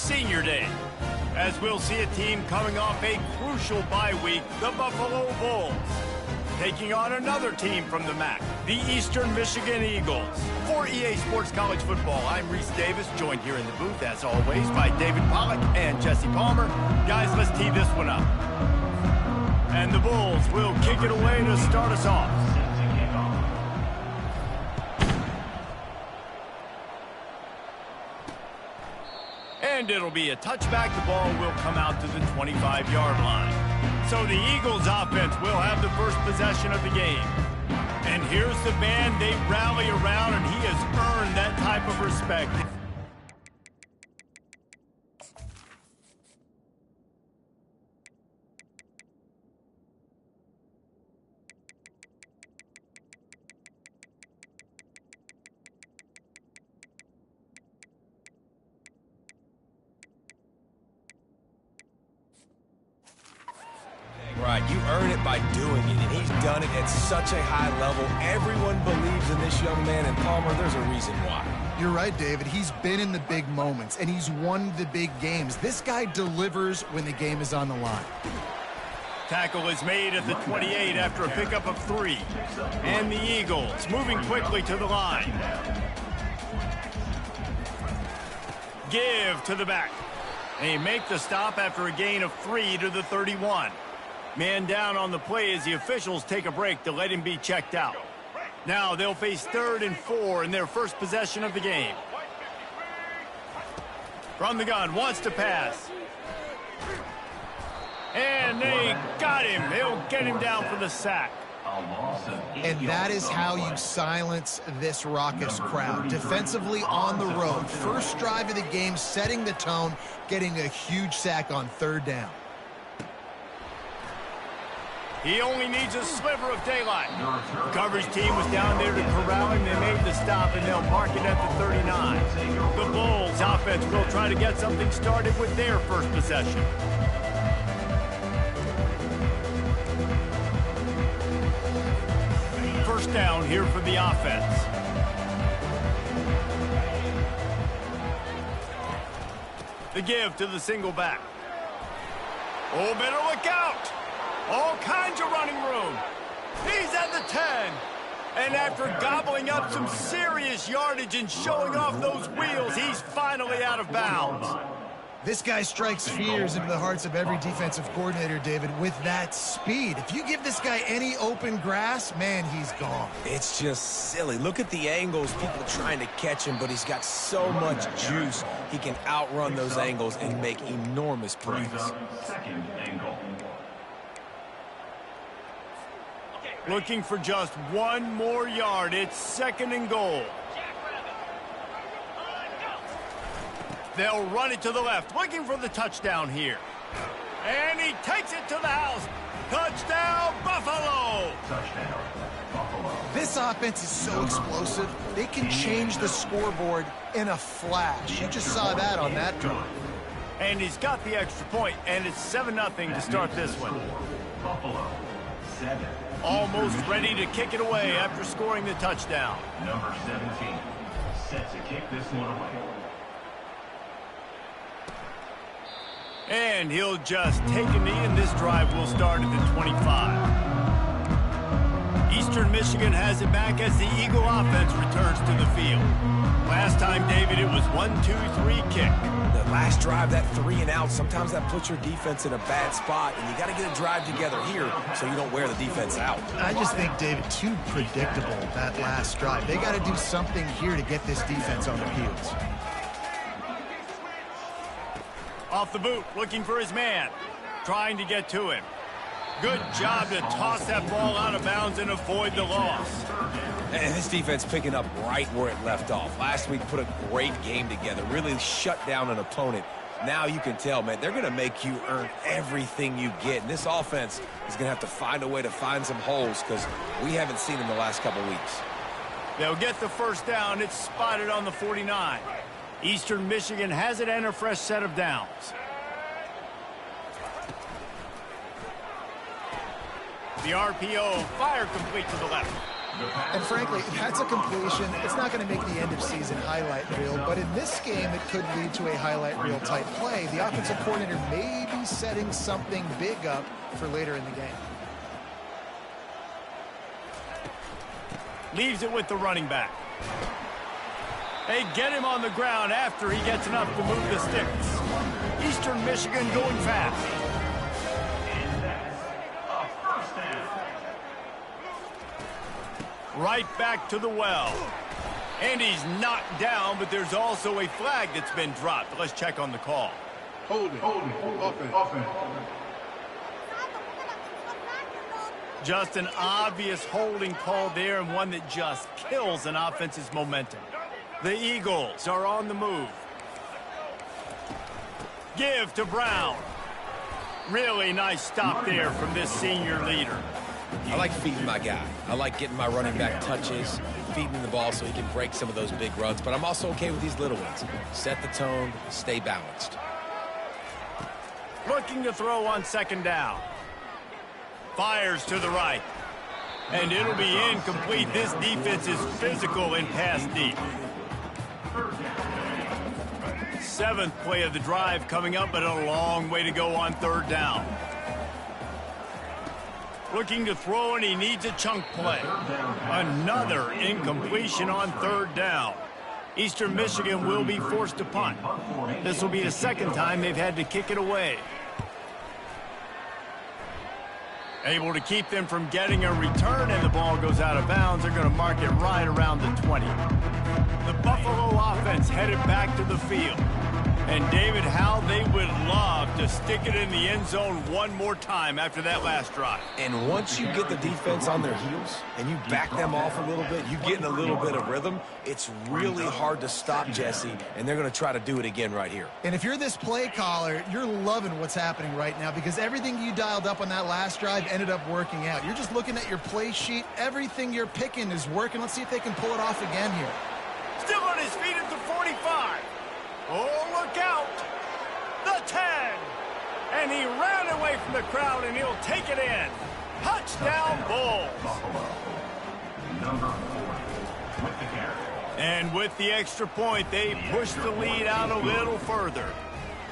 Senior Day, as we'll see a team coming off a crucial bye week, the Buffalo Bulls, taking on another team from the MAC, the Eastern Michigan Eagles. For EA Sports College Football, I'm Reese Davis, joined here in the booth, as always, by David Pollack and Jesse Palmer. Guys, let's tee this one up. And the Bulls will kick it away to start us off. And it'll be a touchback. The ball will come out to the 25-yard line. So the Eagles offense will have the first possession of the game. And here's the man they rally around, and he has earned that type of respect. Right, you earn it by doing it, and he's done it at such a high level. Everyone believes in this young man, and Palmer, there's a reason why. You're right, David. He's been in the big moments, and he's won the big games. This guy delivers when the game is on the line. Tackle is made at the 28 after a pickup of 3. And the Eagles moving quickly to the line. Give to the back. They make the stop after a gain of 3 to the 31. Man down on the play as the officials take a break to let him be checked out. Now they'll face 3rd and 4 in their first possession of the game. From the gun, wants to pass. And they got him. They'll get him down for the sack. And that is how you silence this raucous crowd. Defensively on the road. First drive of the game, setting the tone, getting a huge sack on 3rd down. He only needs a sliver of daylight. The coverage team was down there to corral him. They made the stop, and they'll mark it at the 39. The Bulls offense will try to get something started with their first possession. First down here for the offense. The give to the single back. Oh, better look out. All kinds of running room. He's at the 10. And after gobbling up some serious yardage and showing off those wheels, he's finally out of bounds. This guy strikes fears into the hearts of every defensive coordinator, David, with that speed. If you give this guy any open grass, man, he's gone. It's just silly. Look at the angles, people trying to catch him, but he's got so much juice. He can outrun those angles and make enormous plays. Looking for just 1 more yard. It's 2nd and goal. They'll run it to the left, looking for the touchdown here. And he takes it to the house. Touchdown, Buffalo! Touchdown, Buffalo. This offense is so explosive, they can change the scoreboard in a flash. You just saw that on that drive. And he's got the extra point, and it's 7-0 to start this one. Buffalo, 7. Almost ready to kick it away after scoring the touchdown. Number 17, set to kick this one away. And he'll just take a knee, and this drive will start at the 25. Eastern Michigan has it back as the Eagle offense returns to the field. Last time, David, it was 1-2-3 kick. The last drive, that 3 and out, sometimes that puts your defense in a bad spot, and you got to get a drive together here so you don't wear the defense out. I just think, David, too predictable, that last drive. They got to do something here to get this defense on their heels. Off the boot, looking for his man. Trying to get to him. Good job to toss that ball out of bounds and avoid the loss. And this defense picking up right where it left off. Last week put a great game together, really shut down an opponent. Now you can tell, man, they're going to make you earn everything you get. And this offense is going to have to find a way to find some holes because we haven't seen them the last couple weeks. They'll get the first down. It's spotted on the 49. Eastern Michigan has it and a fresh set of downs. The RPO, fire complete to the left. And frankly, that's a completion. It's not going to make the end-of-season highlight reel, but in this game, it could lead to a highlight reel type play. The offensive coordinator may be setting something big up for later in the game. Leaves it with the running back. They get him on the ground after he gets enough to move the sticks. Eastern Michigan going fast. Right back to the well. And he's knocked down, but there's also a flag that's been dropped. Let's check on the call. Holding. Offense. Just an obvious holding call there, and one that just kills an offense's momentum. The Eagles are on the move. Give to Brown. Really nice stop there from this senior leader. I like feeding my guy. I like getting my running back touches, feeding him the ball so he can break some of those big runs. But I'm also okay with these little ones. Set the tone, stay balanced. Looking to throw on second down. Fires to the right. And it'll be incomplete. This defense is physical and pass deep. Seventh play of the drive coming up, but a long way to go on third down. Looking to throw, and he needs a chunk play. Another incompletion on third down. Eastern Michigan will be forced to punt. This will be the second time they've had to kick it away. Able to keep them from getting a return, and the ball goes out of bounds. They're going to mark it right around the 20. The Buffalo offense headed back to the field. And David, how they would love to stick it in the end zone one more time after that last drive. And once you get the defense on their heels and you back them off a little bit, you get in a little bit of rhythm, it's really hard to stop, Jesse, and they're going to try to do it again right here. And if you're this play caller, you're loving what's happening right now because everything you dialed up on that last drive ended up working out. You're just looking at your play sheet. Everything you're picking is working. Let's see if they can pull it off again here. Still on his feet at the 45. Oh, look out. The 10. And he ran away from the crowd, and he'll take it in. Touchdown, Bulls. Number 4 with the carry. And with the extra point, they push the lead out a little further.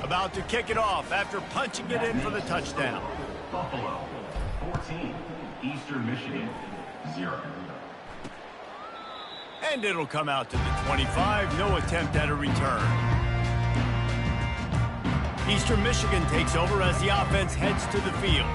About to kick it off after punching it in for the touchdown. Buffalo 14, Eastern Michigan 0. And it'll come out to the 25. No attempt at a return. Eastern Michigan takes over as the offense heads to the field.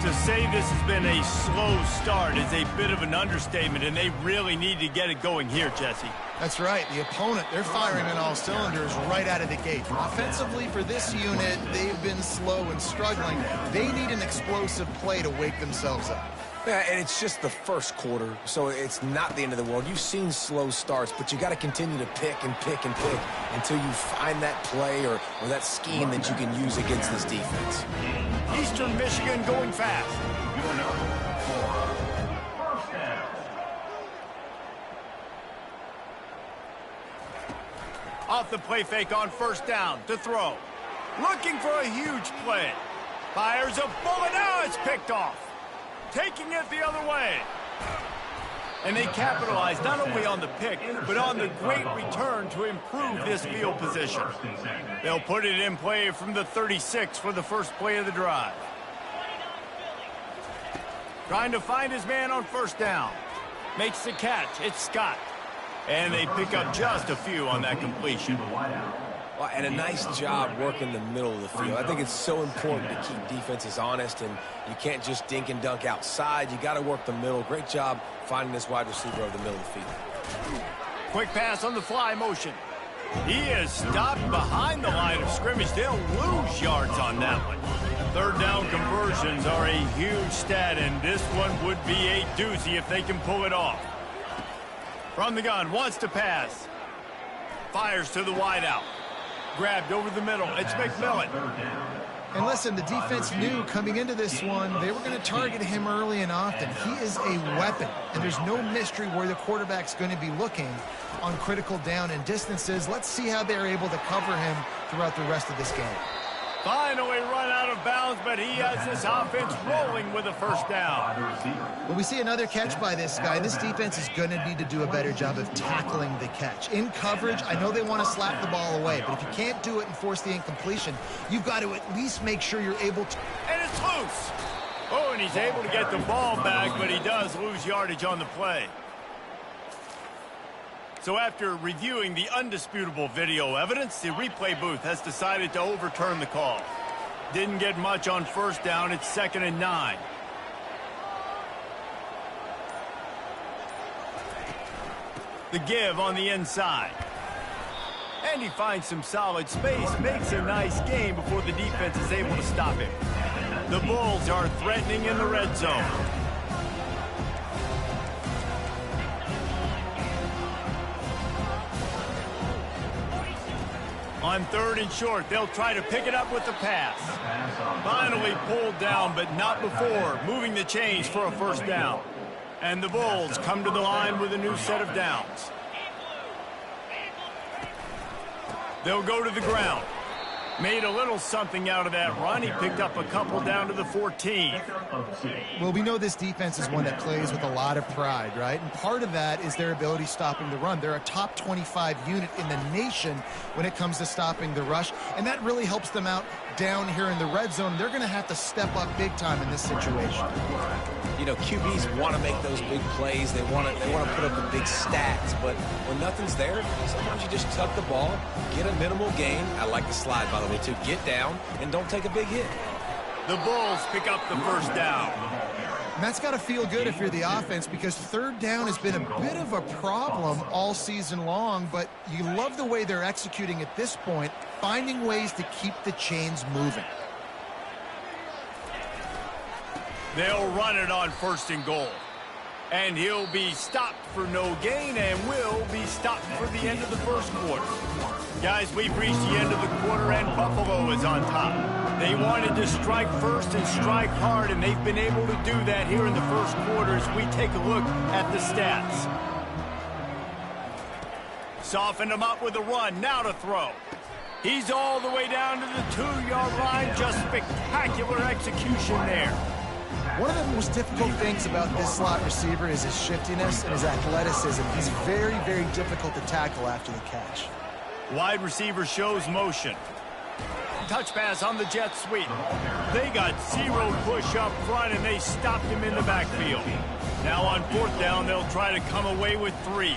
To say this has been a slow start is a bit of an understatement, and they really need to get it going here, Jesse. That's right. The opponent, they're firing on all cylinders right out of the gate. Offensively, for this unit, they've been slow and struggling. They need an explosive play to wake themselves up. Yeah, and it's just the first quarter, so it's not the end of the world. You've seen slow starts, but you got to continue to pick and pick and pick until you find that play or that scheme that you can use against this defense. Eastern Michigan going fast. First down. Off the play fake on first down to throw. Looking for a huge play. Fires a bullet. Now it's picked off. Taking it the other way. And they capitalize not only on the pick, but on the great return to improve this field position. They'll put it in play from the 36 for the first play of the drive. Trying to find his man on first down. Makes the catch. It's Scott. And they pick up just a few on that completion. Well, and a nice job working the middle of the field. I think it's so important to keep defenses honest, and you can't just dink and dunk outside. You got to work the middle. Great job finding this wide receiver over the middle of the field. Quick pass on the fly motion. He is stopped behind the line of scrimmage. They'll lose yards on that one. Third down conversions are a huge stat, and this one would be a doozy if they can pull it off. From the gun, wants to pass. Fires to the wideout. Grabbed over the middle. It's McMillan. And listen, the defense knew coming into this one, they were going to target him early and often. He is a weapon, and there's no mystery where the quarterback's going to be looking on critical down and distances. Let's see how they're able to cover him throughout the rest of this game. Finally run out of bounds, but he has this offense rolling with a first down. Well, we see another catch by this guy. This defense is going to need to do a better job of tackling the catch. In coverage, I know they want to slap the ball away, but if you can't do it and force the incompletion, you've got to at least make sure you're able to. And it's loose. Oh, and he's able to get the ball back, but he does lose yardage on the play. So after reviewing the undisputable video evidence, the replay booth has decided to overturn the call. Didn't get much on first down. It's 2nd and 9. The give on the inside. And he finds some solid space, makes a nice game before the defense is able to stop him. The Bulls are threatening in the red zone. On 3rd and short, they'll try to pick it up with the pass. Finally pulled down, but not before moving the chains for a first down. And the Bulls come to the line with a new set of downs. They'll go to the ground. Made a little something out of that run. He picked up a couple down to the 14. Well, we know this defense is one that plays with a lot of pride, right? And part of that is their ability stopping the run. They're a top 25 unit in the nation when it comes to stopping the rush, and that really helps them out down here in the red zone. They're going to have to step up big time in this situation. You know, QBs want to make those big plays. They want to put up the big stats. But when nothing's there, sometimes you just tuck the ball, get a minimal gain. I like the slide, by the way, too. Get down and don't take a big hit. The Bulls pick up the first down. And that's got to feel good if you're the offense, because 3rd down has been a bit of a problem all season long, but you love the way they're executing at this point, finding ways to keep the chains moving. They'll run it on 1st and goal. And he'll be stopped for no gain and will be stopped for the end of the first quarter. Guys, we've reached the end of the quarter and Buffalo is on top. They wanted to strike first and strike hard, and they've been able to do that here in the first quarter as we take a look at the stats. Softened him up with a run, now to throw. He's all the way down to the 2-yard line. Just spectacular execution there. One of the most difficult things about this slot receiver is his shiftiness and his athleticism. He's very, very difficult to tackle after the catch. Wide receiver shows motion. Touch pass on the jet sweep. They got 0 push up front, and they stopped him in the backfield. Now on 4th down, they'll try to come away with 3.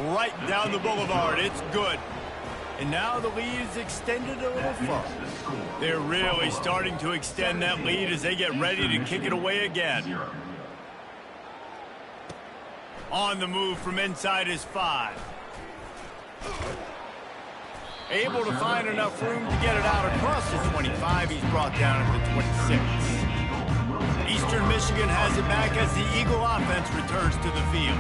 Right down the boulevard. It's good. And now the lead is extended a little further. They're really starting to extend that lead as they get ready to kick it away again. On the move from inside his 5. Able to find enough room to get it out across the 25. He's brought down at the 26. Eastern Michigan has it back as the Eagle offense returns to the field.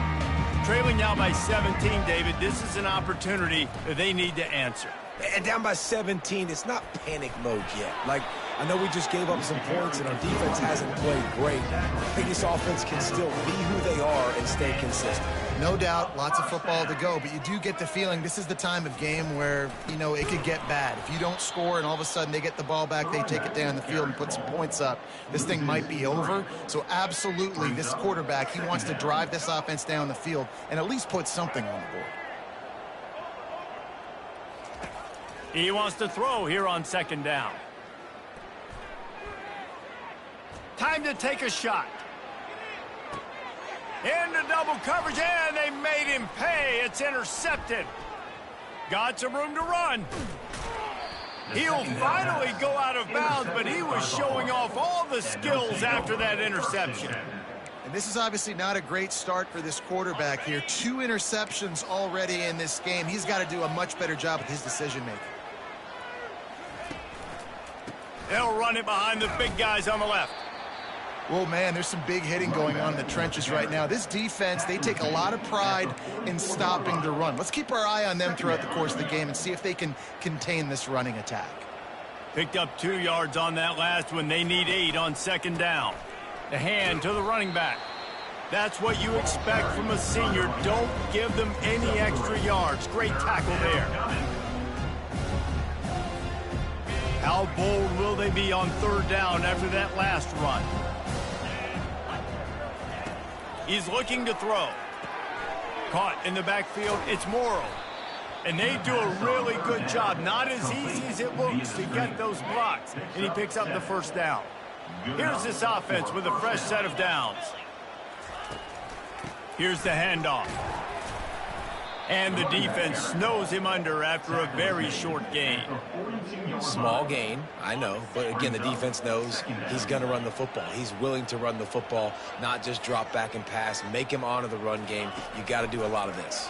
Trailing now by 17, David. This is an opportunity that they need to answer. And down by 17, it's not panic mode yet. Like, I know we just gave up some points and our defense hasn't played great. I think this offense can still be who they are and stay consistent. No doubt, lots of football to go, but you do get the feeling this is the time of game where, you know, it could get bad. If you don't score and all of a sudden they get the ball back, they take it down the field and put some points up, this thing might be over. So absolutely, this quarterback, he wants to drive this offense down the field and at least put something on the board. He wants to throw here on 2nd down. Time to take a shot. Into double coverage, and they made him pay. It's intercepted. Got some room to run. He'll finally go out of bounds, but he was showing off all the skills after that interception. And this is obviously not a great start for this quarterback here. 2 interceptions already in this game. He's got to do a much better job with his decision-making. They'll run it behind the big guys on the left. Well, man, there's some big hitting going on in the trenches right now. This defense, they take a lot of pride in stopping the run. Let's keep our eye on them throughout the course of the game and see if they can contain this running attack. Picked up 2 yards on that last one. They need 8 on 2nd down. The hand to the running back. That's what you expect from a senior. Don't give them any extra yards. Great tackle there. How bold will they be on third down after that last run? He's looking to throw. Caught in the backfield, it's Morrow. And they do a really good job. Not as easy as it looks to get those blocks. And he picks up the first down. Here's this offense with a fresh set of downs. Here's the handoff. And the defense snows him under after a very short gain. Small gain, I know. But again, the defense knows he's going to run the football. He's willing to run the football, not just drop back and pass. Make him honor the run game. You got to do a lot of this.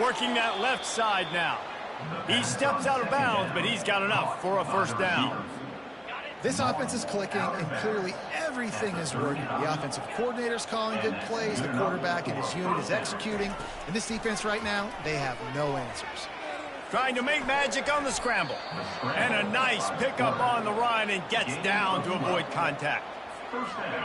Working that left side now. He steps out of bounds, but he's got enough for a first down. This offense is clicking, and clearly everything is working. The offensive coordinator's calling good plays. The quarterback and his unit is executing. And this defense right now, they have no answers. Trying to make magic on the scramble. And a nice pickup on the run and gets down to avoid contact.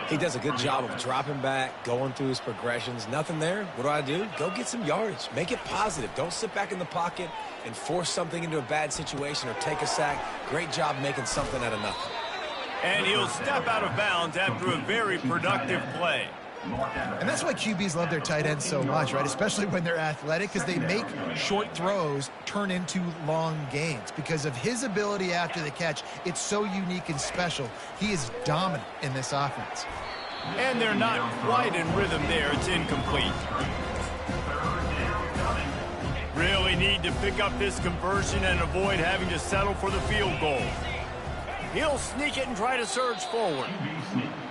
He does a good job of dropping back, going through his progressions. Nothing there. What do? Go get some yardage. Make it positive. Don't sit back in the pocket and force something into a bad situation or take a sack. Great job making something out of nothing. And he'll step out of bounds after a very productive play. And that's why QBs love their tight ends so much, right? Especially when they're athletic, because they make short throws turn into long gains. Because of his ability after the catch, it's so unique and special. He is dominant in this offense. And they're not quite in rhythm there. It's incomplete. Really need to pick up this conversion and avoid having to settle for the field goal. He'll sneak it and try to surge forward.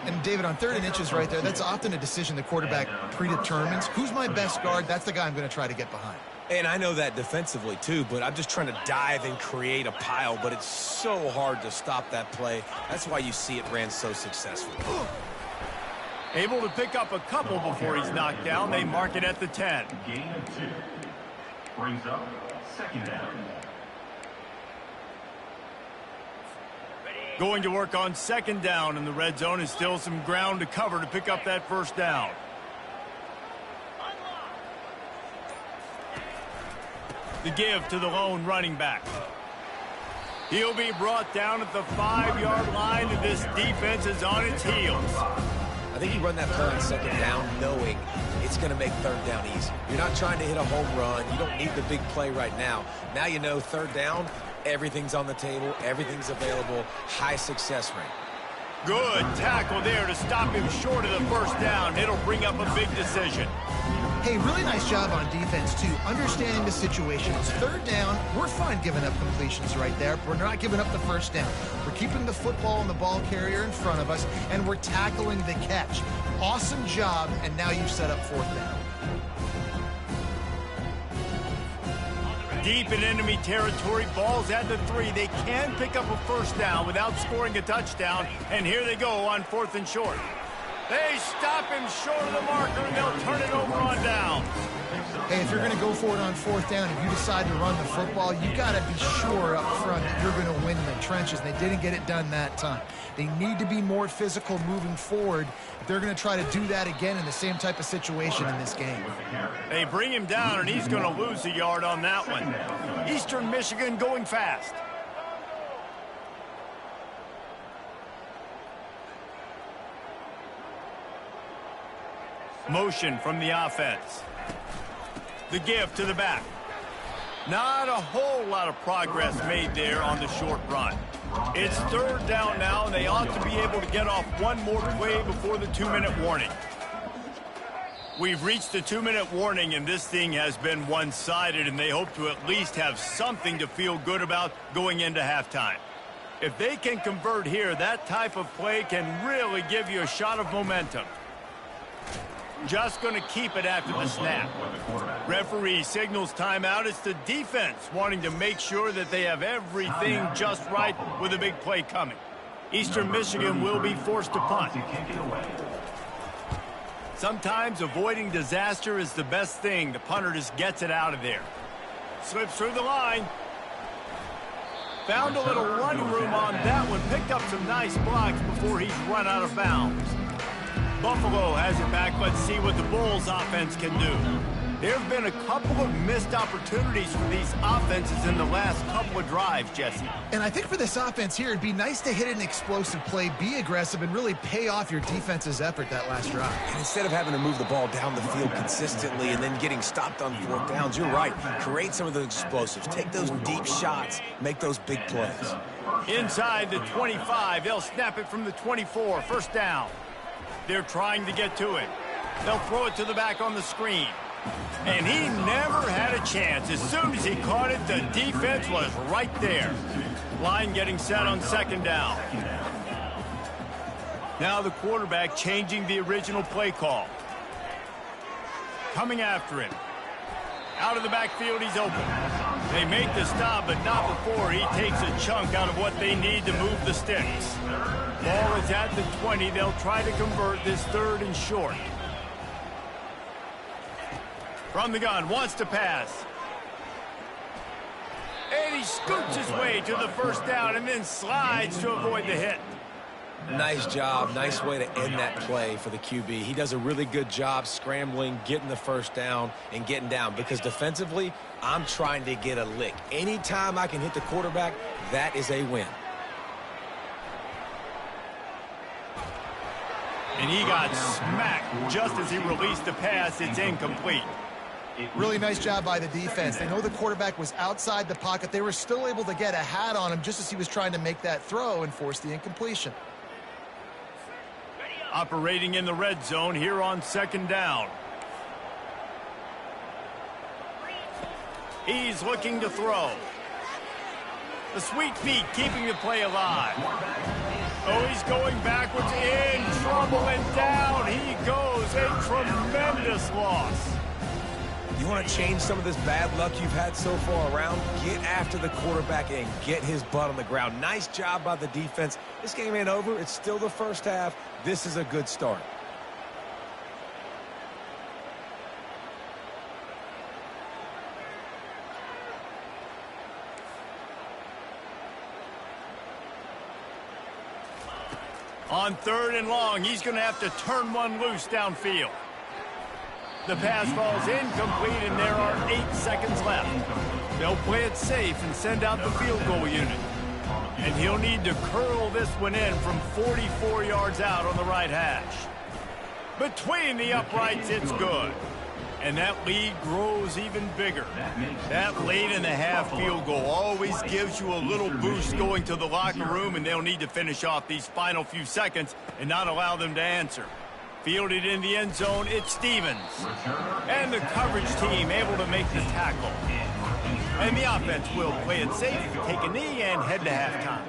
And, David, on 3rd and inches right there, that's often a decision the quarterback predetermines. Who's my best guard? That's the guy I'm going to try to get behind. And I know that defensively, too, but I'm just trying to dive and create a pile, but it's so hard to stop that play. That's why you see it ran so successfully. Able to pick up a couple before he's knocked down. They mark it at the 10. Gain of 2. Brings up 2nd down. Going to work on 2nd down in the red zone, is still some ground to cover to pick up that first down. The give to the lone running back. He'll be brought down at the 5-yard line, and this defense is on its heels. I think you run that play on 2nd down knowing it's going to make 3rd down easy. You're not trying to hit a home run. You don't need the big play right now. Now you know 3rd down, everything's on the table, everything's available, high success rate. Good tackle there to stop him short of the first down. It'll bring up a big decision. Hey, really nice job on defense, too, understanding the situation. It's 3rd down. We're fine giving up completions right there. We're not giving up the first down. We're keeping the football and the ball carrier in front of us, and we're tackling the catch. Awesome job, and now you've set up 4th down. Deep in enemy territory, ball's at the 3. They can pick up a first down without scoring a touchdown, and here they go on 4th and short. They stop him short of the marker, and they'll turn it over on down. Hey, if you're going to go for it on 4th down, if you decide to run the football, you got to be sure up front that you're going to win in the trenches. They didn't get it done that time. They need to be more physical moving forward if they're going to try to do that again in the same type of situation in this game. They bring him down, and he's going to lose a yard on that one. Eastern Michigan going fast. Motion from the offense. The give to the back. Not a whole lot of progress made there on the short run. It's 3rd down now, and they ought to be able to get off one more play before the 2-minute warning. We've reached the 2-minute warning, and this thing has been one-sided, and they hope to at least have something to feel good about going into halftime. If they can convert here, that type of play can really give you a shot of momentum. Just going to keep it after the snap. Referee signals timeout. It's the defense wanting to make sure that they have everything just right with a big play coming. Eastern Michigan will be forced to punt. Sometimes avoiding disaster is the best thing. The punter just gets it out of there. Slips through the line. Found a little running room on that one. Picked up some nice blocks before he's run out of bounds. Buffalo has it back. Let's see what the Bulls offense can do. There have been a couple of missed opportunities for these offenses in the last couple of drives, Jesse. And I think for this offense here, it'd be nice to hit an explosive play, be aggressive, and really pay off your defense's effort that last drive. And instead of having to move the ball down the field consistently and then getting stopped on fourth downs, you're right. Create some of those explosives. Take those deep shots. Make those big plays. Inside the 25, they'll snap it from the 24, first down. They're trying to get to it. They'll throw it to the back on the screen. And he never had a chance. As soon as he caught it, the defense was right there. Line getting set on second down. Now the quarterback changing the original play call. Coming after him. Out of the backfield, he's open. They make the stop, but not before he takes a chunk out of what they need to move the sticks. Ball is at the 20. They'll try to convert this third and short. From the gun, wants to pass. And he scoots his way to the first down and then slides to avoid the hit. Nice job. Nice way to end that play for the QB. He does a really good job scrambling, getting the first down, and getting down. Because defensively, I'm trying to get a lick. Anytime I can hit the quarterback, that is a win. And he got smacked just as he released the pass. It's incomplete. Really nice job by the defense. They know the quarterback was outside the pocket. They were still able to get a hat on him just as he was trying to make that throw and force the incompletion. Operating in the red zone here on second down. He's looking to throw. The sweet feet keeping the play alive. Oh, he's going backwards, in trouble, and down he goes. A tremendous loss. You want to change some of this bad luck you've had so far around? Get after the quarterback and get his butt on the ground. Nice job by the defense. This game ain't over. It's still the first half. This is a good start. On third and long, he's going to have to turn one loose downfield. The pass falls incomplete, and there are 8 seconds left. They'll play it safe and send out the field goal unit. And he'll need to curl this one in from 44 yards out on the right hash. Between the uprights, it's good. And that lead grows even bigger. That late in the half field goal always gives you a little boost going to the locker room, and they'll need to finish off these final few seconds and not allow them to answer. Fielded in the end zone, it's Stevens. And the coverage team able to make the tackle. And the offense will play it safe, take a knee, and head to halftime.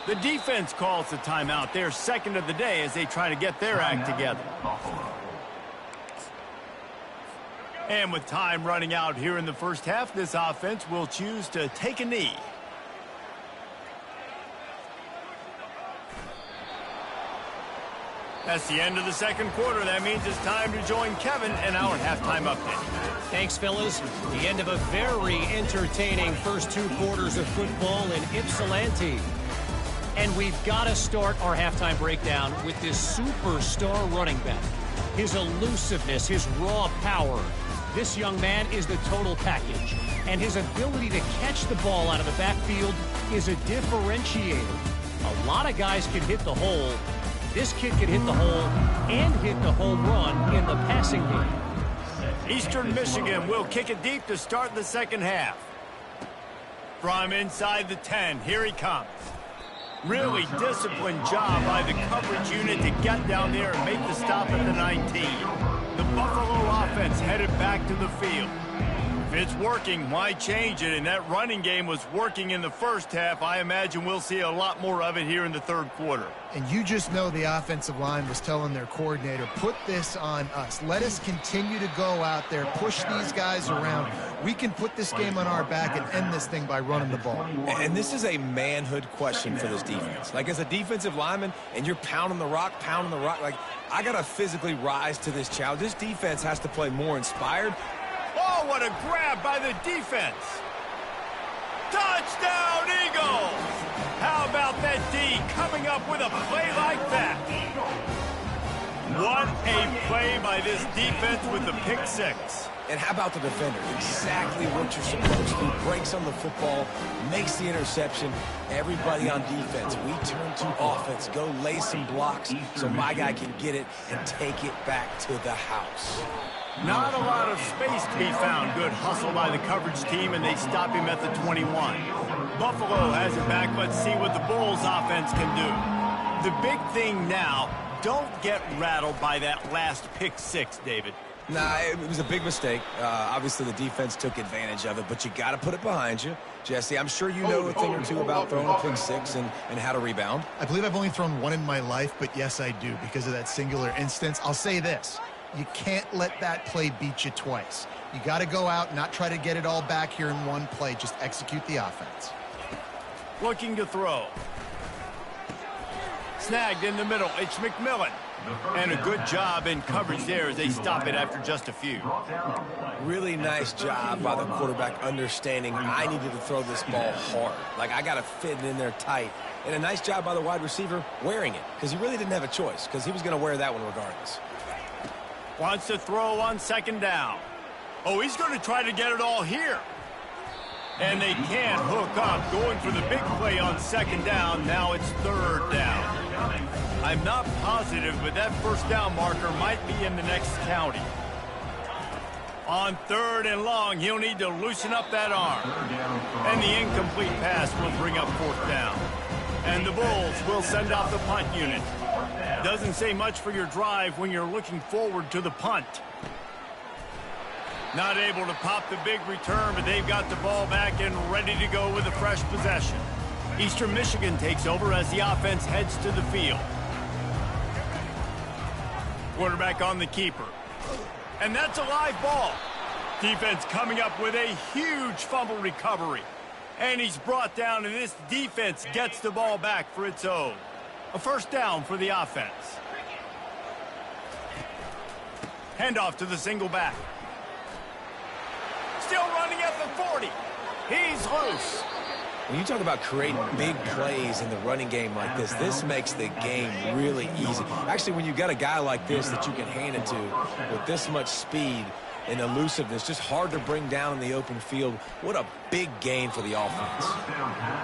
The defense calls the timeout. They're second of the day as they try to get their act together. And with time running out here in the first half, this offense will choose to take a knee. That's the end of the second quarter. That means it's time to join Kevin in our halftime update. Thanks, fellas. The end of a very entertaining first 2 quarters of football in Ypsilanti. And we've got to start our halftime breakdown with this superstar running back. His elusiveness, his raw power. This young man is the total package. And his ability to catch the ball out of the backfield is a differentiator. A lot of guys can hit the hole. This kid can hit the hole and hit the home run in the passing game. Eastern Michigan will kick it deep to start the second half. From inside the 10, here he comes. Really disciplined job by the coverage unit to get down there and make the stop at the 19. The Buffalo offense headed back to the field. If it's working, why change it? And that running game was working in the first half. I imagine we'll see a lot more of it here in the third quarter. And you just know the offensive line was telling their coordinator, put this on us. Let us continue to go out there, push these guys around. We can put this game on our back and end this thing by running the ball. And this is a manhood question for this defense. Like, as a defensive lineman, and you're pounding the rock, like, I got to physically rise to this challenge. This defense has to play more inspired. Oh, what a grab by the defense. Touchdown, Eagles! How about that D coming up with a play like that? What a play by this defense with the pick six. And how about the defender? Exactly what you're supposed to do. Breaks on the football, makes the interception. Everybody on defense, we turn to offense. Go lay some blocks so my guy can get it and take it back to the house. Not a lot of space to be found. Good hustle by the coverage team, and they stop him at the 21. Buffalo has it back. Let's see what the Bulls offense can do. The big thing now, don't get rattled by that last pick six, David. Nah, it was a big mistake. Obviously, the defense took advantage of it, but you got to put it behind you. Jesse, I'm sure you know a thing or two about throwing a pick six and how to rebound. I believe I've only thrown one in my life, but yes, I do because of that singular instance. I'll say this. You can't let that play beat you twice. You got to go out and not try to get it all back here in one play. Just execute the offense. Looking to throw. Snagged in the middle. It's McMillan. And a good job in coverage there as they stop it after just a few. Really nice job by the quarterback understanding I needed to throw this ball hard. Like, I got to fit it in there tight. And a nice job by the wide receiver wearing it because he really didn't have a choice because he was going to wear that one regardless. Wants to throw on second down. Oh, he's going to try to get it all here. And they can't hook up. Going for the big play on second down. Now it's third down. I'm not positive, but that first down marker might be in the next county. On third and long, he'll need to loosen up that arm. And the incomplete pass will bring up fourth down. And the Bulls will send out the punt unit. Doesn't say much for your drive when you're looking forward to the punt. Not able to pop the big return, but they've got the ball back and ready to go with a fresh possession. Eastern Michigan takes over as the offense heads to the field. Quarterback on the keeper. And that's a live ball. Defense coming up with a huge fumble recovery. And he's brought down, and this defense gets the ball back for its own. A first down for the offense. Handoff to the single back. Still running at the 40. He's loose. When you talk about creating big plays in the running game like this makes the game really easy. Actually, when you got a guy like this that you can hand it to with this much speed and elusiveness, just hard to bring down in the open field, what a big gain for the offense.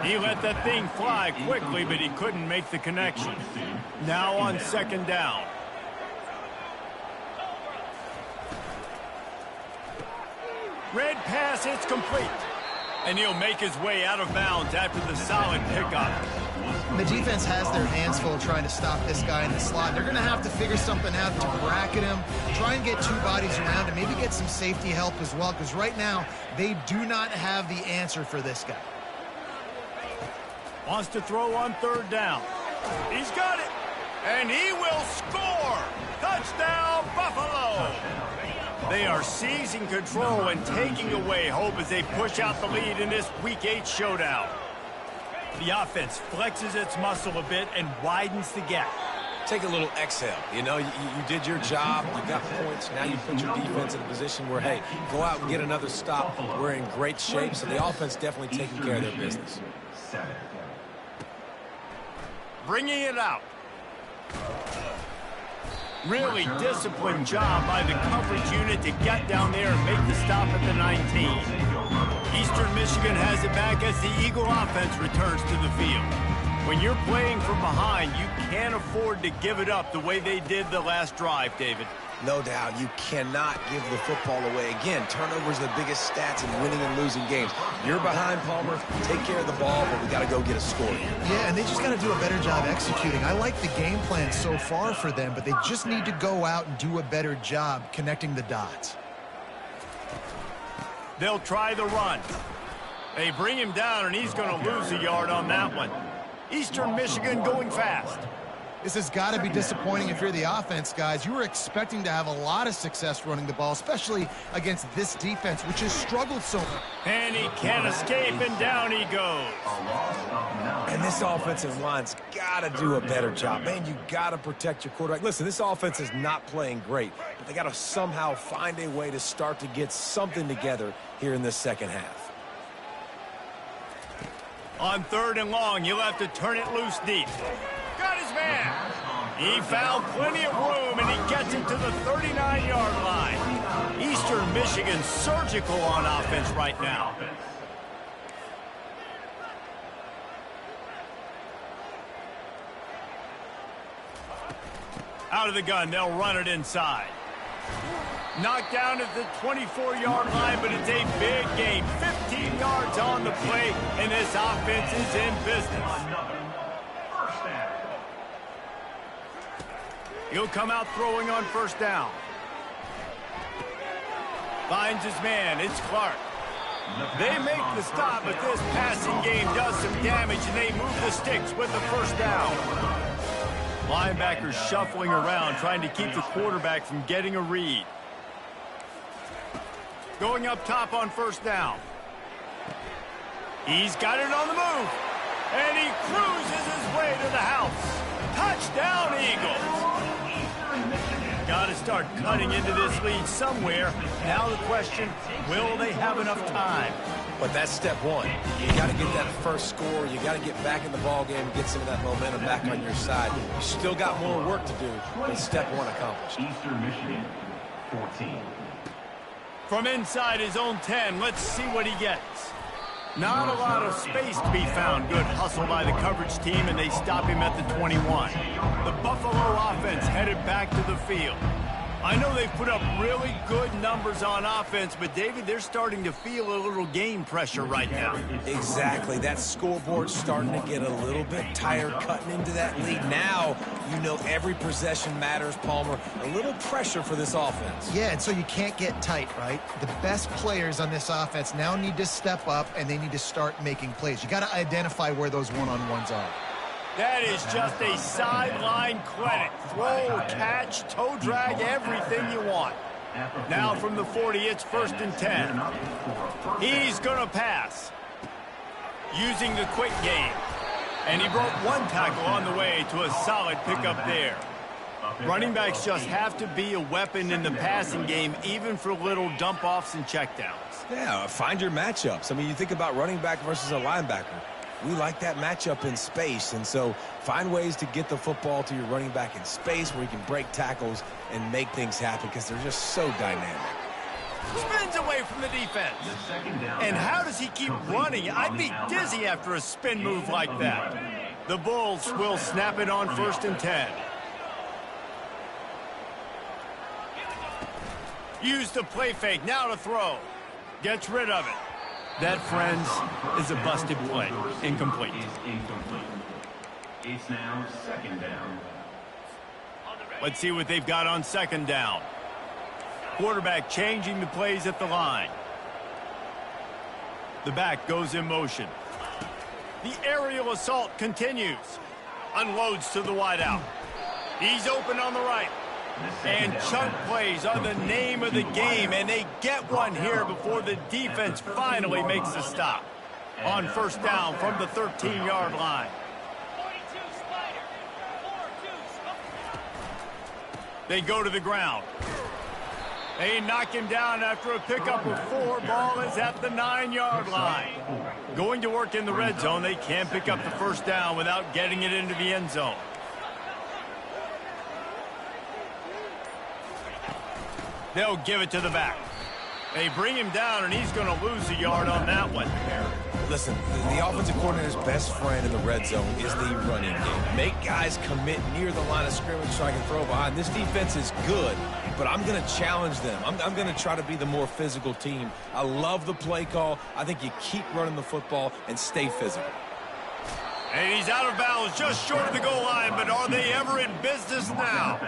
He let that thing fly quickly, but he couldn't make the connection. Now on second down. Red pass, it's complete. And he'll make his way out of bounds after the solid pickup. The defense has their hands full trying to stop this guy in the slot. They're going to have to figure something out to bracket him, try and get two bodies around him, maybe get some safety help as well, because right now they do not have the answer for this guy. Wants to throw on third down. He's got it. And he will score. Touchdown, Buffalo. They are seizing control and taking away hope as they push out the lead in this Week 8 showdown. The offense flexes its muscle a bit and widens the gap. Take a little exhale. You know, you did your job. You got points. Now you put your defense in a position where, hey, go out and get another stop. We're in great shape, so the offense definitely taking care of their business. Bringing it out. Really disciplined job by the coverage unit to get down there and make the stop at the 19. Eastern Michigan has it back as the Eagle offense returns to the field. When you're playing from behind, you can't afford to give it up the way they did the last drive, David. No doubt, you cannot give the football away. Again, turnovers are the biggest stats in winning and losing games. You're behind, Palmer. Take care of the ball, but we got to go get a score. Yeah, and they just got to do a better job executing. I like the game plan so far for them, but they just need to go out and do a better job connecting the dots. They'll try the run. They bring him down, and he's going to lose a yard on that one. Eastern Michigan going fast. This has got to be disappointing if you're the offense, guys. You were expecting to have a lot of success running the ball, especially against this defense, which has struggled so much. And he can't escape, and down he goes. And this offensive line's got to do a better job. Man, you got to protect your quarterback. Listen, this offense is not playing great, but they got to somehow find a way to start to get something together here in this second half. On third and long, you'll have to turn it loose deep. Got his man. He found plenty of room, and he gets it to the 39-yard line. Eastern Michigan surgical on offense right now. Out of the gun, they'll run it inside. Knocked down at the 24-yard line, but it's a big gain. 15 yards on the play, and this offense is in business. He'll come out throwing on first down. Finds his man. It's Clark. They make the stop, but this passing game does some damage, and they move the sticks with the first down. Linebackers shuffling around, trying to keep the quarterback from getting a read. Going up top on first down. He's got it on the move. And he cruises his way to the house. Touchdown, Eagles. Got to start cutting into this lead somewhere. Now the question, will they have enough time? But that's step one. You got to get that first score. You got to get back in the ball game and get some of that momentum back on your side. You still got more work to do, but step one accomplished. Eastern Michigan, 14. From inside his own 10, let's see what he gets. Not a lot of space to be found. Good hustle by the coverage team, and they stop him at the 21. The Buffalo offense headed back to the field. I know they've put up really good numbers on offense, but, David, they're starting to feel a little game pressure right now. Exactly. That scoreboard's starting to get a little bit tired cutting into that lead. Now, you know every possession matters, Palmer. A little pressure for this offense. Yeah, and so you can't get tight, right? The best players on this offense now need to step up, and they need to start making plays. You got to identify where those one-on-ones are. That is just a sideline credit. Throw, catch, toe drag, everything you want. Now from the 40, it's 1st and 10. He's going to pass. Using the quick game. And he broke one tackle on the way to a solid pickup there. Running backs just have to be a weapon in the passing game, even for little dump-offs and checkdowns. Yeah, find your matchups. I mean, you think about running back versus a linebacker. We like that matchup in space, and so find ways to get the football to your running back in space where you can break tackles and make things happen because they're just so dynamic. Spins away from the defense. And how does he keep running? I'd be dizzy after a spin move like that. The Bulls will snap it on 1st and 10. Use the play fake, now to throw. Gets rid of it. That, friends, is a busted play. Incomplete. It's now 2nd down. Let's see what they've got on 2nd down. Quarterback changing the plays at the line. The back goes in motion. The aerial assault continues. Unloads to the wideout. He's open on the right. And chunk plays are the name of the game, and they get one here before the defense finally makes a stop. On 1st down from the 13-yard line. They go to the ground. They knock him down after a pickup of 4. Ball is at the 9-yard line. Going to work in the red zone, they can't pick up the 1st down without getting it into the end zone. They'll give it to the back. They bring him down, and he's going to lose a yard on that one. Listen, the offensive coordinator's best friend in the red zone is the running game. Make guys commit near the line of scrimmage so I can throw behind. This defense is good, but I'm going to challenge them. I'm going to try to be the more physical team. I love the play call. I think you keep running the football and stay physical. And he's out of bounds just short of the goal line, but are they ever in business now?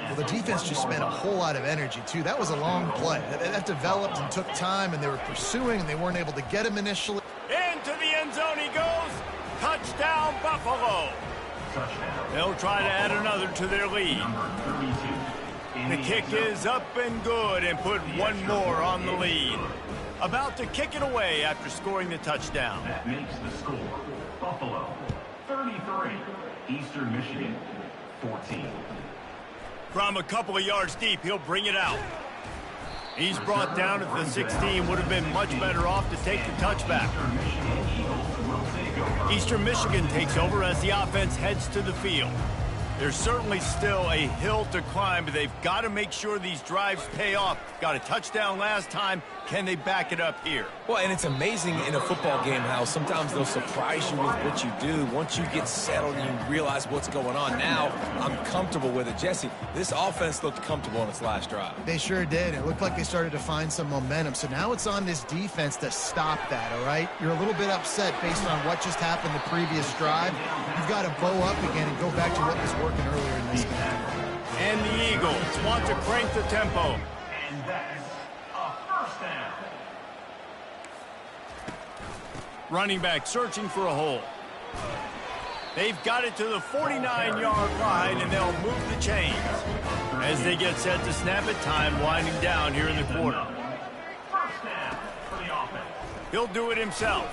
Well, the defense just spent a whole lot of energy, too. That was a long play. That developed and took time, and they were pursuing, and they weren't able to get him initially. Into the end zone he goes. Touchdown, Buffalo. They'll try to add another to their lead. The kick is up and good and put one more on the lead. About to kick it away after scoring the touchdown. That makes the score Buffalo 33, Eastern Michigan 14. From a couple of yards deep, he'll bring it out. He's brought down at the 16. Would have been much better off to take the touchback. Eastern Michigan takes over as the offense heads to the field. There's certainly still a hill to climb, but they've got to make sure these drives pay off. Got a touchdown last time. Can they back it up here? Well, and it's amazing in a football game how sometimes they'll surprise you with what you do. Once you get settled and you realize what's going on, now I'm comfortable with it. Jesse, this offense looked comfortable in its last drive. They sure did. It looked like they started to find some momentum. So now it's on this defense to stop that, all right? You're a little bit upset based on what just happened the previous drive. You've got to bow up again and go back to what was working earlier in this game. And the Eagles want to crank the tempo. And that's a first down. Running back searching for a hole. They've got it to the 49-yard line, and they'll move the chains. As they get set to snap it, time winding down here in the quarter. First down for the offense. He'll do it himself.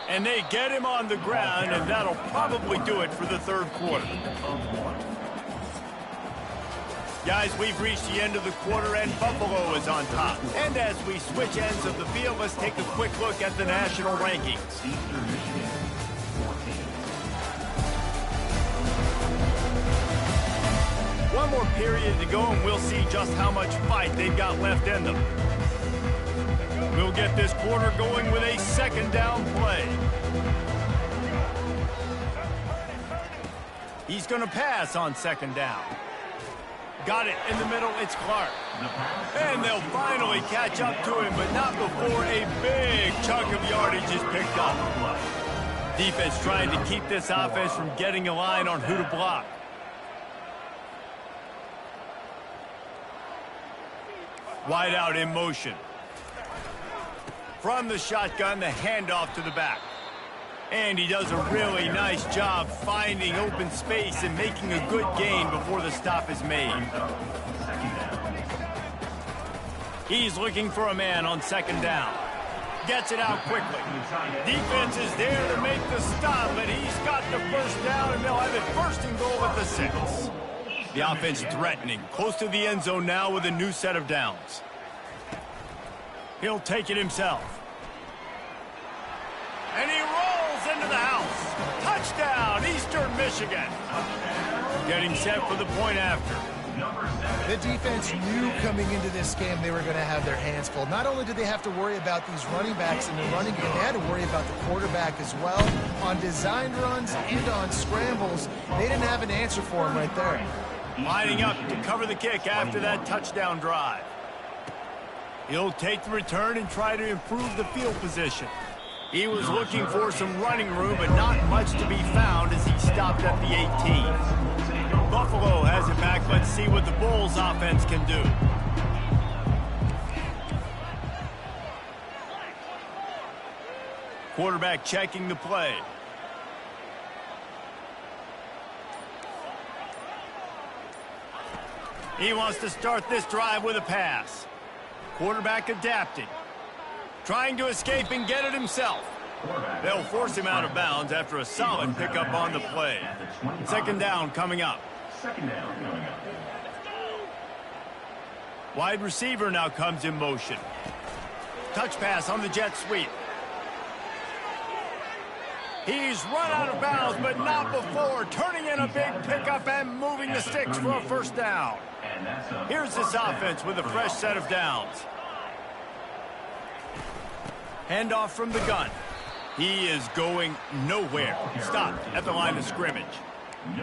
And they get him on the ground, and that'll probably do it for the third quarter. Guys, we've reached the end of the quarter, and Buffalo is on top. And as we switch ends of the field, let's take a quick look at the national rankings. Eastern Michigan, 14. One more period to go, and we'll see just how much fight they've got left in them. We'll get this quarter going with a second down play. He's going to pass on second down. Got it in the middle, it's Clark. And they'll finally catch up to him, but not before a big chunk of yardage is picked up. Defense trying to keep this offense from getting a line on who to block. Wide out in motion. From the shotgun, the handoff to the back. And he does a really nice job finding open space and making a good gain before the stop is made. He's looking for a man on second down. Gets it out quickly. Defense is there to make the stop, but he's got the first down, and they'll have it first and goal at the 6. The offense threatening, close to the end zone now with a new set of downs. He'll take it himself. And he rolls into the house. Touchdown, Eastern Michigan. Getting set for the point after. The defense knew coming into this game they were going to have their hands full. Not only did they have to worry about these running backs in the running game, they had to worry about the quarterback as well. On designed runs and on scrambles, they didn't have an answer for him right there. Lining up to cover the kick after that touchdown drive. He'll take the return and try to improve the field position. He was looking for some running room, but not much to be found as he stopped at the 18. Buffalo has it back. Let's see what the Bulls offense can do. Quarterback checking the play. He wants to start this drive with a pass. Quarterback adapting. Trying to escape and get it himself. They'll force him out of bounds after a solid pickup on the play. Second down coming up. Wide receiver now comes in motion. Touch pass on the jet sweep. He's run out of bounds, but not before turning in a big pickup and moving the sticks for a first down. Here's this offense with a fresh set of downs. Handoff from the gun. He is going nowhere. Stopped at the line of scrimmage.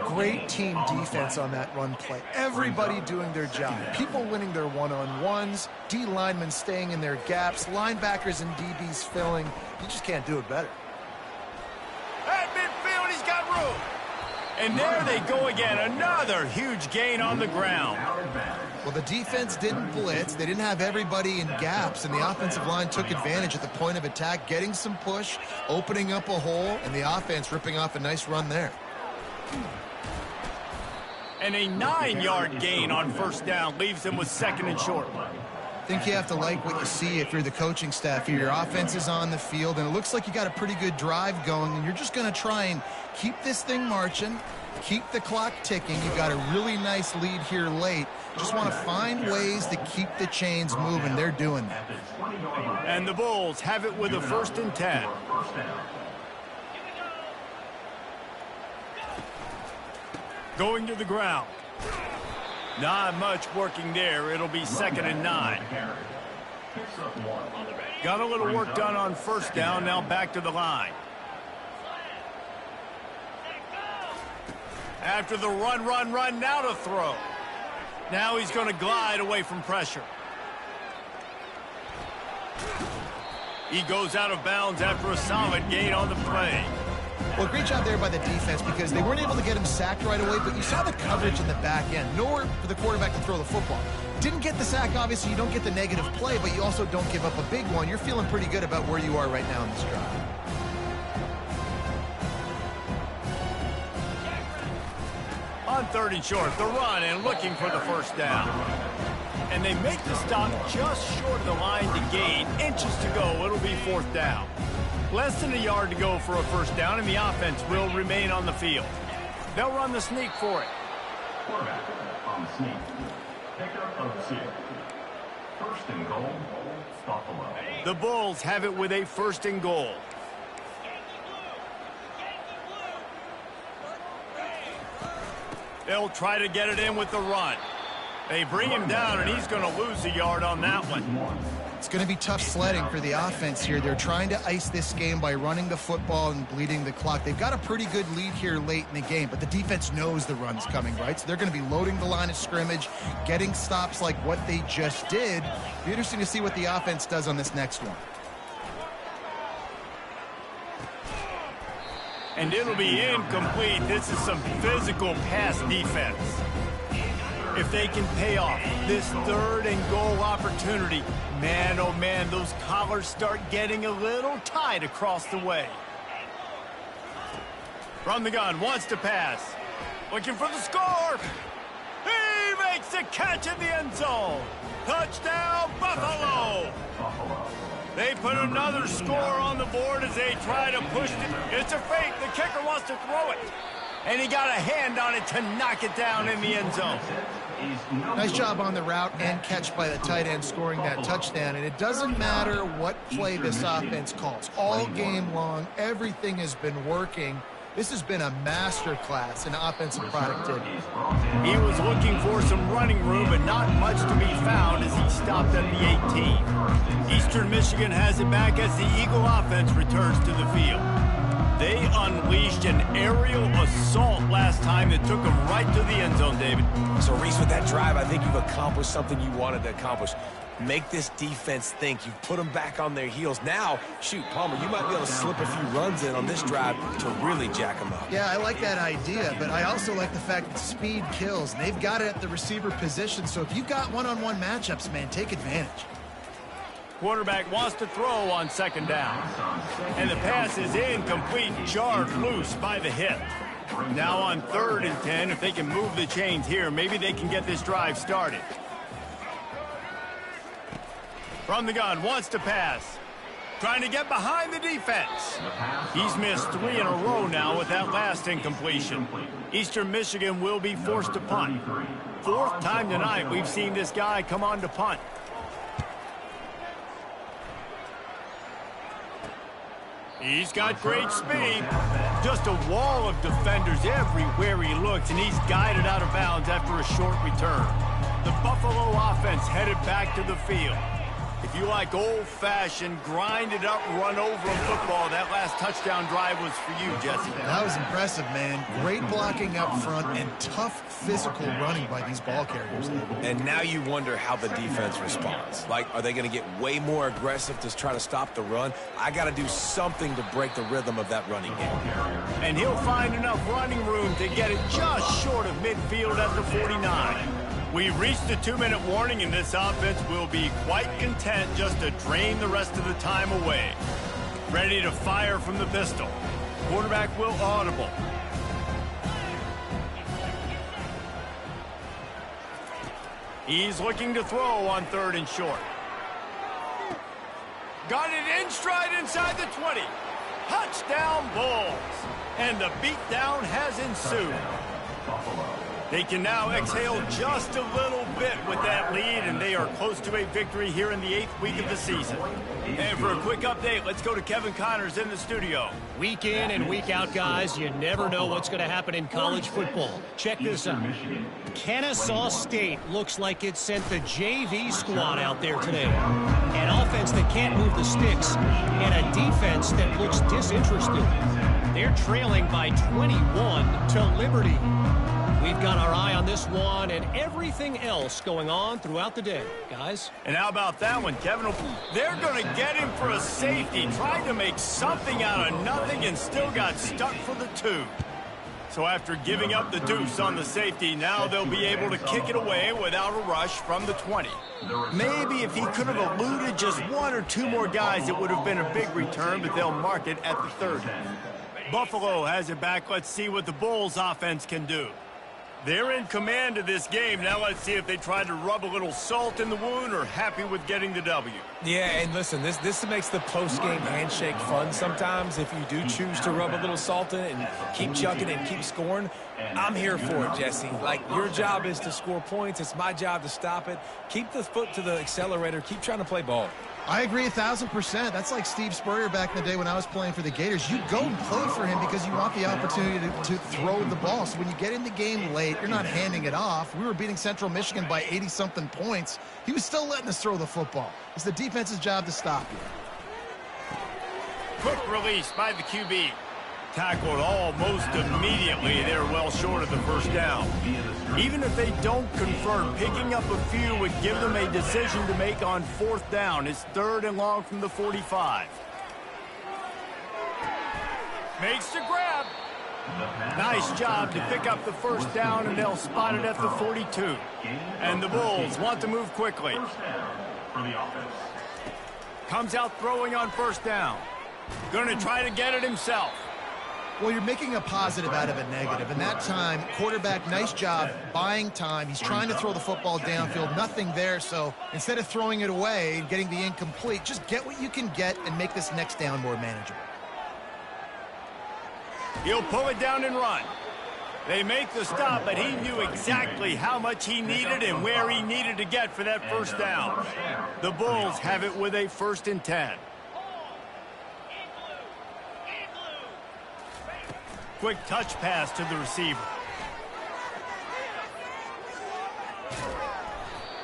Great team defense on that run play. Everybody doing their job. People winning their one-on-ones, D linemen staying in their gaps, linebackers and DBs filling. You just can't do it better. At midfield, he's got room. And there they go again. Another huge gain on the ground. Well, the defense didn't blitz. They didn't have everybody in gaps, and the offensive line took advantage at the point of attack, getting some push, opening up a hole, and the offense ripping off a nice run there. And a 9-yard gain on first down leaves them with second and short. I think you have to like what you see if you're the coaching staff here. Your offense is on the field, and it looks like you got a pretty good drive going, and you're just going to try and keep this thing marching, keep the clock ticking. You've got a really nice lead here late. Just want to find ways to keep the chains moving. They're doing that. And the Bulls have it with a 1st and 10. Going to the ground. Not much working there. It'll be 2nd and 9. Got a little work done on first down. Now back to the line. After the run, now to throw. Now he's going to glide away from pressure. He goes out of bounds after a solid gain on the play. Well, great job there by the defense because they weren't able to get him sacked right away, but you saw the coverage in the back end. Nowhere for the quarterback to throw the football. Didn't get the sack, obviously. You don't get the negative play, but you also don't give up a big one. You're feeling pretty good about where you are right now in this drive. On 3rd and short, the run and looking for the first down. And they make the stop just short of the line to gain. Inches to go. It'll be 4th down. Less than a yard to go for a first down, and the offense will remain on the field. They'll run the sneak for it. Quarterback on the sneak. Pickup of 6. 1st and goal, Buffalo. The Bulls have it with a 1st and goal. They'll try to get it in with the run. They bring him down, and he's going to lose a yard on that one. It's going to be tough sledding for the offense here. They're trying to ice this game by running the football and bleeding the clock. They've got a pretty good lead here late in the game, but the defense knows the run's coming, right? So they're going to be loading the line of scrimmage, getting stops like what they just did. Be interesting to see what the offense does on this next one. And it'll be incomplete. This is some physical pass defense. If they can pay off this 3rd and goal opportunity, man, oh man, those collars start getting a little tight across the way. From the gun, wants to pass. Looking for the score. He makes the catch in the end zone. Touchdown, Buffalo. They put another score on the board as they try to push it. It's a fake. The kicker wants to throw it. And he got a hand on it to knock it down in the end zone. Nice job on the route and catch by the tight end scoring that touchdown. And it doesn't matter what play this offense calls. All game long, everything has been working. This has been a masterclass in offensive productivity. He was looking for some running room, but not much to be found as he stopped at the 18. Eastern Michigan has it back as the Eagle offense returns to the field. They unleashed an aerial assault last time that took them right to the end zone, David. So, Reese, with that drive, I think you've accomplished something you wanted to accomplish. Make this defense think. You've put them back on their heels. Now, shoot, Palmer, you might be able to slip a few runs in on this drive to really jack them up. Yeah, I like that idea, but I also like the fact that speed kills. They've got it at the receiver position, so if you've got one-on-one matchups, man, take advantage. Quarterback wants to throw on 2nd down. And the pass is incomplete, jarred loose by the hip. Now on 3rd and 10, if they can move the chains here, maybe they can get this drive started. From the gun, wants to pass. Trying to get behind the defense. He's missed 3 in a row now with that last incompletion. Eastern Michigan will be forced to punt. 4th time tonight we've seen this guy come on to punt. He's got great speed. Just a wall of defenders everywhere he looks, and he's guided out of bounds after a short return. The Buffalo offense headed back to the field. If you like old-fashioned, grinded-up, run-over football, that last touchdown drive was for you, Jesse. That was impressive, man. Great blocking up front and tough physical running by these ball carriers. And now you wonder how the defense responds. Like, are they going to get way more aggressive to try to stop the run? I got to do something to break the rhythm of that running game. And he'll find enough running room to get it just short of midfield at the 49. We've reached the 2-minute warning, and this offense will be quite content just to drain the rest of the time away. Ready to fire from the pistol. Quarterback will audible. He's looking to throw on 3rd and short. Got it in stride inside the 20. Touchdown Bulls. And the beatdown has ensued. They can now exhale just a little bit with that lead, and they are close to a victory here in the 8th week of the season. And for a quick update, let's go to Kevin Connors in the studio. Week in and week out, guys, you never know what's going to happen in college football. Check this out. Kennesaw State looks like it sent the JV squad out there today. An offense that can't move the sticks and a defense that looks disinterested. They're trailing by 21 to Liberty. We've got our eye on this one and everything else going on throughout the day, guys. And how about that one, Kevin? They're going to get him for a safety, tried to make something out of nothing and still got stuck for the 2. So after giving up the deuce on the safety, now they'll be able to kick it away without a rush from the 20. Maybe if he could have eluded just 1 or 2 more guys, it would have been a big return, but they'll mark it at the 30. Buffalo has it back. Let's see what the Bulls offense can do. They're in command of this game. Now let's see if they try to rub a little salt in the wound or happy with getting the W. Yeah, and listen, this makes the post-game handshake fun sometimes. If you do choose to rub a little salt in it and keep chucking and keep scoring, I'm here for it, Jesse. Like, your job is to score points. It's my job to stop it. Keep the foot to the accelerator. Keep trying to play ball. I agree 1,000%. That's like Steve Spurrier back in the day when I was playing for the Gators. You go and play for him because you want the opportunity to throw the ball. So when you get in the game late, you're not handing it off. We were beating Central Michigan by 80-something points. He was still letting us throw the football. It's the defense's job to stop you. Quick release by the QB. Tackled almost immediately. They're well short of the first down. Even if they don't convert, picking up a few would give them a decision to make on 4th down. It's 3rd and long from the 45. Makes the grab. Nice job to pick up the first down, and they'll spot it at the 42. And the Bulls want to move quickly. Comes out throwing on 1st down. Going to try to get it himself. Well, you're making a positive out of a negative. And that time, quarterback, nice job buying time. He's trying to throw the football downfield. Nothing there. So instead of throwing it away and getting the incomplete, just get what you can get and make this next down more manageable. He'll pull it down and run. They make the stop, but he knew exactly how much he needed and where he needed to get for that first down. The Bulls have it with a 1st and 10. Quick touch pass to the receiver.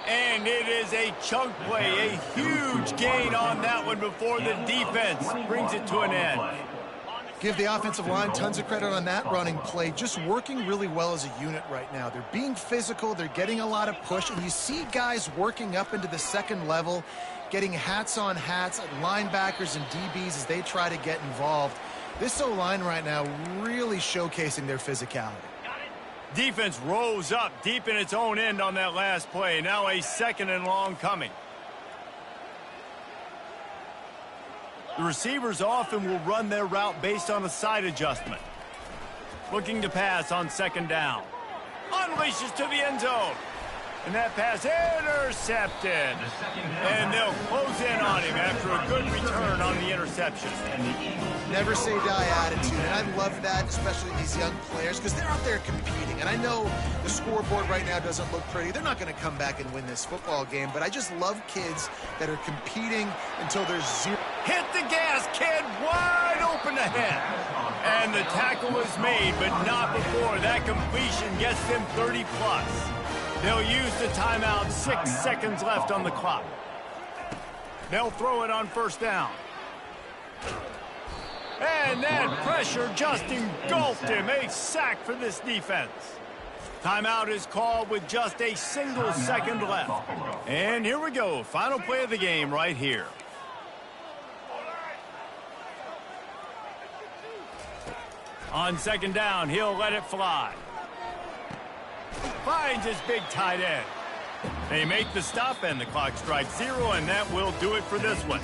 And it is a chunk play, a huge gain on that one before the defense brings it to an end. Give the offensive line tons of credit on that running play. Just working really well as a unit right now. They're being physical. They're getting a lot of push. And you see guys working up into the 2nd level, getting hats on hats, linebackers and DBs as they try to get involved. This O-line right now really showcasing their physicality. Defense rose up deep in its own end on that last play. Now a 2nd and long coming. The receivers often will run their route based on a side adjustment. Looking to pass on 2nd down. Unleashes to the end zone. And that pass intercepted. And they'll close in on him after a good return on the interception. Never say die attitude, and I love that, especially these young players, because they're out there competing. And I know the scoreboard right now doesn't look pretty. They're not going to come back and win this football game, but I just love kids that are competing until there's zero. Hit the gas, kid, wide open ahead. And the tackle is made, but not before that completion gets them 30+. They'll use the timeout, 6 seconds left on the clock. They'll throw it on 1st down. And that pressure just engulfed him. A sack for this defense. Timeout is called with just a single second left. And here we go. Final play of the game right here. On 2nd down, he'll let it fly. Finds his big tight end. They make the stop, and the clock strikes 0, and that will do it for this one.